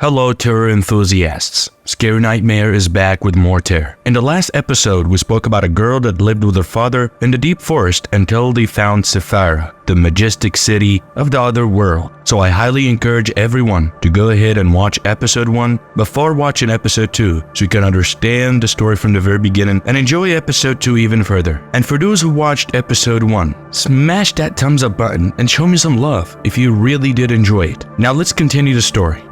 Hello terror enthusiasts, Scary Nightmare is back with more terror. In the last episode, we spoke about a girl that lived with her father in the deep forest until they found Sifara, the majestic city of the other world. So I highly encourage everyone to go ahead and watch episode 1 before watching episode 2 so you can understand the story from the very beginning and enjoy episode 2 even further. And for those who watched episode 1, smash that thumbs up button and show me some love if you really did enjoy it. Now let's continue the story.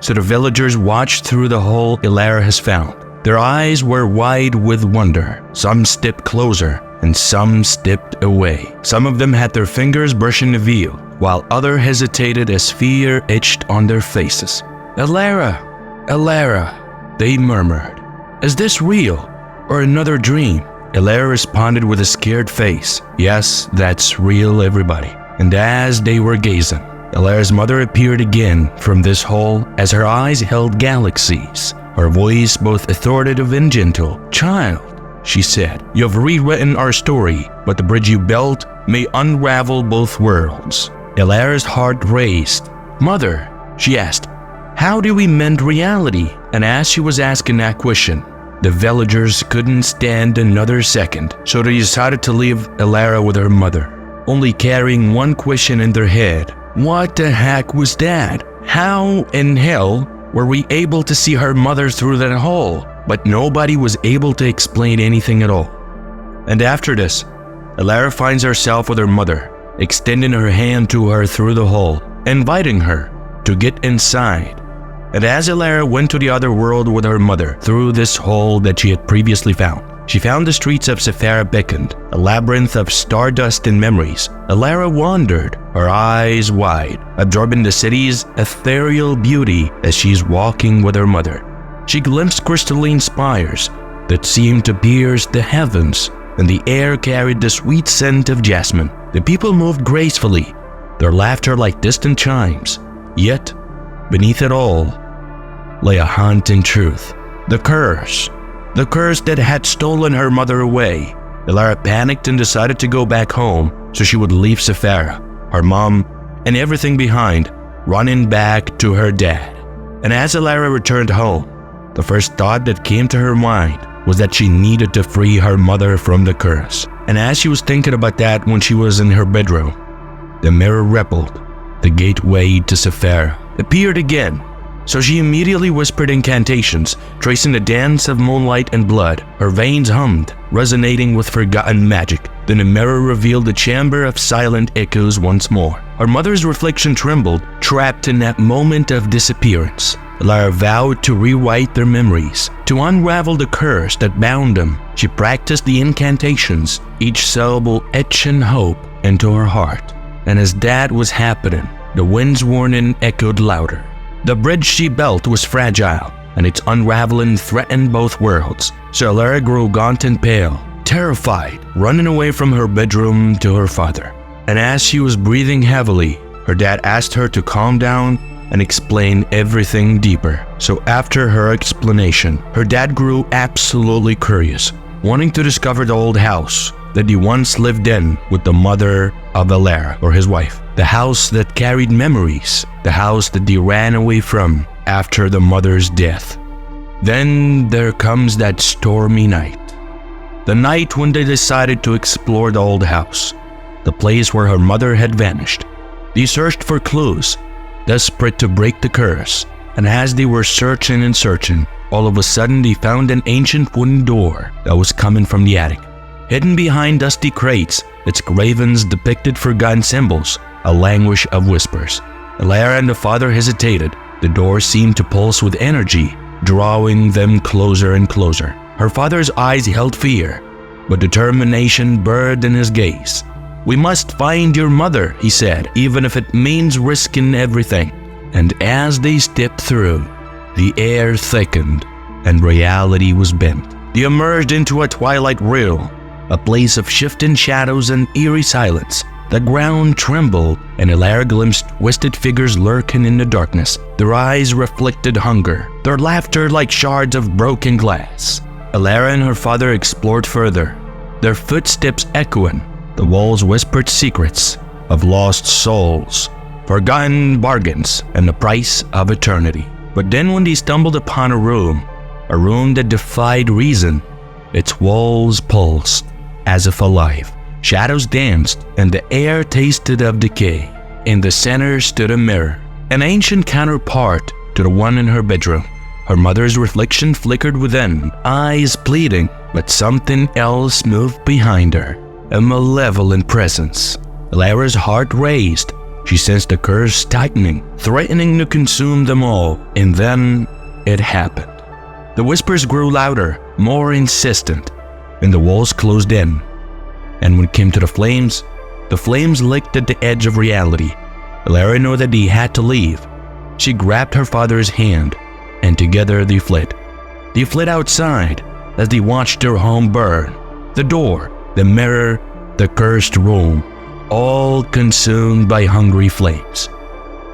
So the villagers watched through the hole Ilara has found. Their eyes were wide with wonder. Some stepped closer and some stepped away. Some of them had their fingers brushing the veil, while others hesitated as fear etched on their faces. "Ilara, Ilara," they murmured. "Is this real or another dream?" Ilara responded with a scared face. "Yes, that's real, everybody." And as they were gazing, Ilara's mother appeared again from this hole as her eyes held galaxies, her voice both authoritative and gentle. "Child," she said, "you have rewritten our story, but the bridge you built may unravel both worlds." Ilara's heart raced. "Mother," she asked, "how do we mend reality?" And as she was asking that question, the villagers couldn't stand another second, so they decided to leave Ilara with her mother, only carrying one question in their head. What the heck was that? How in hell were we able to see her mother through that hole? But nobody was able to explain anything at all. And after this, Ilara finds herself with her mother, extending her hand to her through the hole, inviting her to get inside. And as Ilara went to the other world with her mother through this hole that she had previously found, she found the streets of Sifara beckoned, a labyrinth of stardust and memories. Ilara wandered, her eyes wide, absorbing the city's ethereal beauty as she's walking with her mother. She glimpsed crystalline spires that seemed to pierce the heavens, and the air carried the sweet scent of jasmine. The people moved gracefully, their laughter like distant chimes. Yet, beneath it all, lay a haunting truth. The curse that had stolen her mother away. Ilara panicked and decided to go back home so she would leave Sifara, her mom, and everything behind, running back to her dad. And as Ilara returned home, the first thought that came to her mind was that she needed to free her mother from the curse. And as she was thinking about that when she was in her bedroom, the mirror rippled. The gateway to Sifara appeared again. So she immediately whispered incantations, tracing the dance of moonlight and blood. Her veins hummed, resonating with forgotten magic. Then the mirror revealed the chamber of silent echoes once more. Her mother's reflection trembled, trapped in that moment of disappearance. Ilara vowed to rewrite their memories, to unravel the curse that bound them. She practiced the incantations, each syllable etching hope into her heart. And as that was happening, the wind's warning echoed louder. The bridge she built was fragile, and its unraveling threatened both worlds. So Ilara grew gaunt and pale, terrified, running away from her bedroom to her father. And as she was breathing heavily, her dad asked her to calm down and explain everything deeper. So after her explanation, her dad grew absolutely curious, wanting to discover the old house that he once lived in with the mother of Ilara, or his wife. The house that carried memories, the house that they ran away from after the mother's death. Then there comes that stormy night. The night when they decided to explore the old house, the place where her mother had vanished. They searched for clues, desperate to break the curse. And as they were searching and searching, all of a sudden they found an ancient wooden door that was coming from the attic. Hidden behind dusty crates, its gravings depicted forgotten symbols, a language of whispers. Ilara and the father hesitated. The door seemed to pulse with energy, drawing them closer and closer. Her father's eyes held fear, but determination burned in his gaze. "We must find your mother," he said, "even if it means risking everything." And as they stepped through, the air thickened and reality was bent. They emerged into a twilight realm, a place of shifting shadows and eerie silence. The ground trembled, and Ilara glimpsed twisted figures lurking in the darkness. Their eyes reflected hunger, their laughter like shards of broken glass. Ilara and her father explored further, their footsteps echoing. The walls whispered secrets of lost souls, forgotten bargains, and the price of eternity. But then when they stumbled upon a room that defied reason, its walls pulsed as if alive. Shadows danced and the air tasted of decay. In the center stood a mirror, an ancient counterpart to the one in her bedroom. Her mother's reflection flickered within, eyes pleading, but something else moved behind her, a malevolent presence. Lara's heart raced. She sensed the curse tightening, threatening to consume them all, and then it happened. The whispers grew louder, more insistent, and the walls closed in. And when it came to the flames licked at the edge of reality. Lara knew that they had to leave. She grabbed her father's hand, and together they fled. They fled outside as they watched their home burn. The door, the mirror, the cursed room, all consumed by hungry flames.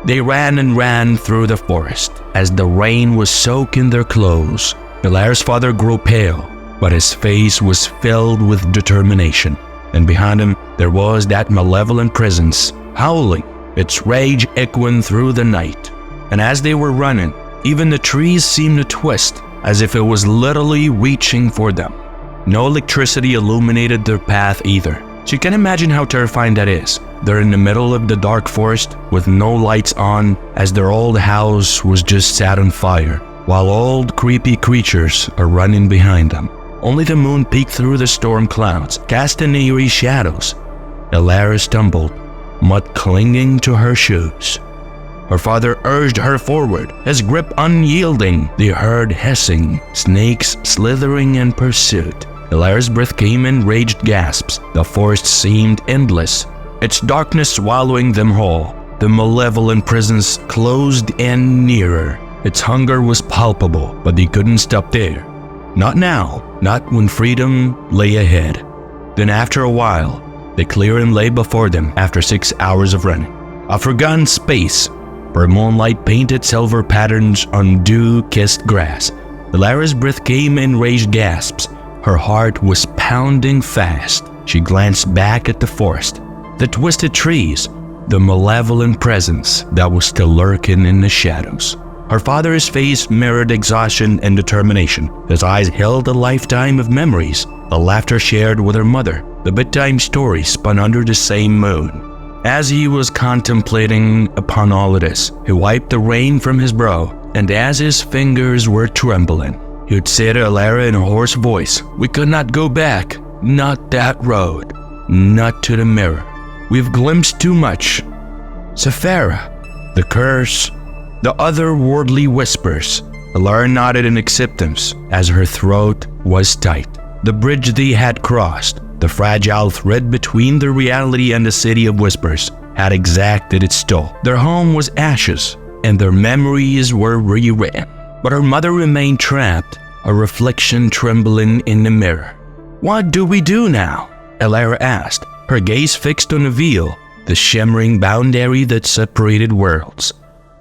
They ran and ran through the forest as the rain was soaking their clothes. Lara's father grew pale, but his face was filled with determination. And behind him, there was that malevolent presence, howling, its rage echoing through the night. And as they were running, even the trees seemed to twist, as if it was literally reaching for them. No electricity illuminated their path either. So you can imagine how terrifying that is. They're in the middle of the dark forest with no lights on, as their old house was just set on fire, while old creepy creatures are running behind them. Only the moon peeked through the storm clouds, casting eerie shadows. Lara stumbled, mud clinging to her shoes. Her father urged her forward, his grip unyielding. They heard hissing, snakes slithering in pursuit. Lara's breath came in raged gasps. The forest seemed endless, its darkness swallowing them whole. The malevolent presence closed in nearer. Its hunger was palpable, but they couldn't stop there. Not now, not when freedom lay ahead. Then after a while, the clearing lay before them after 6 hours of running. A forgotten space where moonlight painted silver patterns on dew-kissed grass. Lara's breath came in raged gasps. Her heart was pounding fast. She glanced back at the forest, the twisted trees, the malevolent presence that was still lurking in the shadows. Her father's face mirrored exhaustion and determination. His eyes held a lifetime of memories, the laughter shared with her mother, the bedtime stories spun under the same moon. As he was contemplating upon all of this, he wiped the rain from his brow, and as his fingers were trembling, he would say to Lara in a hoarse voice, "We could not go back, not that road, not to the mirror. We've glimpsed too much. Sifara, the curse, the otherworldly whispers." Lara nodded in acceptance as her throat was tight. The bridge they had crossed, the fragile thread between the reality and the city of whispers, had exacted its toll. Their home was ashes, and their memories were rewritten. But her mother remained trapped, a reflection trembling in the mirror. "What do we do now?" Lara asked, her gaze fixed on the veil, the shimmering boundary that separated worlds.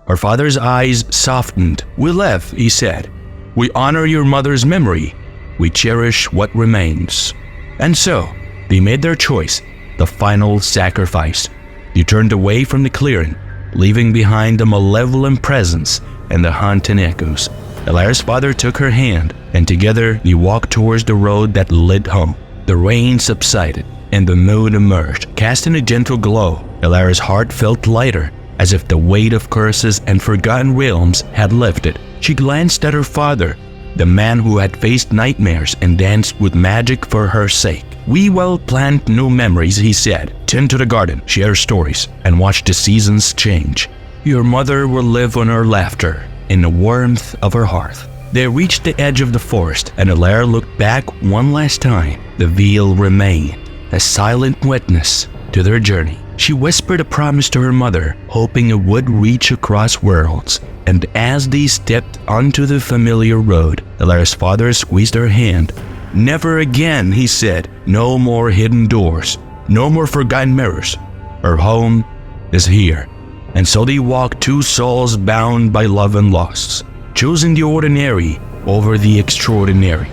Her father's eyes softened. "We live," he said. "We honor your mother's memory. We cherish what remains." And so, they made their choice, the final sacrifice. They turned away from the clearing, leaving behind the malevolent presence and the haunting echoes. Lara's father took her hand, and together they walked towards the road that led home. The rain subsided, and the moon emerged, casting a gentle glow. Lara's heart felt lighter, as if the weight of curses and forgotten realms had lifted. She glanced at her father, the man who had faced nightmares and danced with magic for her sake. "We will plant new memories," he said. "Tend to the garden, share stories, and watch the seasons change. Your mother will live on her laughter, in the warmth of her hearth." They reached the edge of the forest, and Lara looked back one last time. The veil remained, a silent witness to their journey. She whispered a promise to her mother, hoping it would reach across worlds. And as they stepped onto the familiar road, Lara's father squeezed her hand. "Never again," he said. "No more hidden doors, no more forgotten mirrors. Our home is here." And so they walked, two souls bound by love and loss, choosing the ordinary over the extraordinary.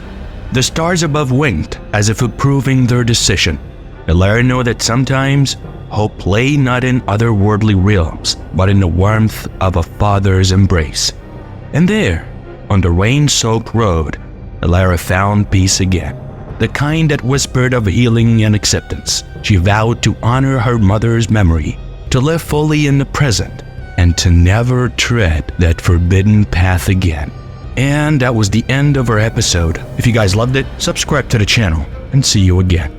The stars above winked as if approving their decision. Lara knew that sometimes hope lay not in otherworldly realms, but in the warmth of a father's embrace. And there, on the rain-soaked road, Alara found peace again. The kind that whispered of healing and acceptance. She vowed to honor her mother's memory, to live fully in the present, and to never tread that forbidden path again. And that was the end of our episode. If you guys loved it, subscribe to the channel, and see you again.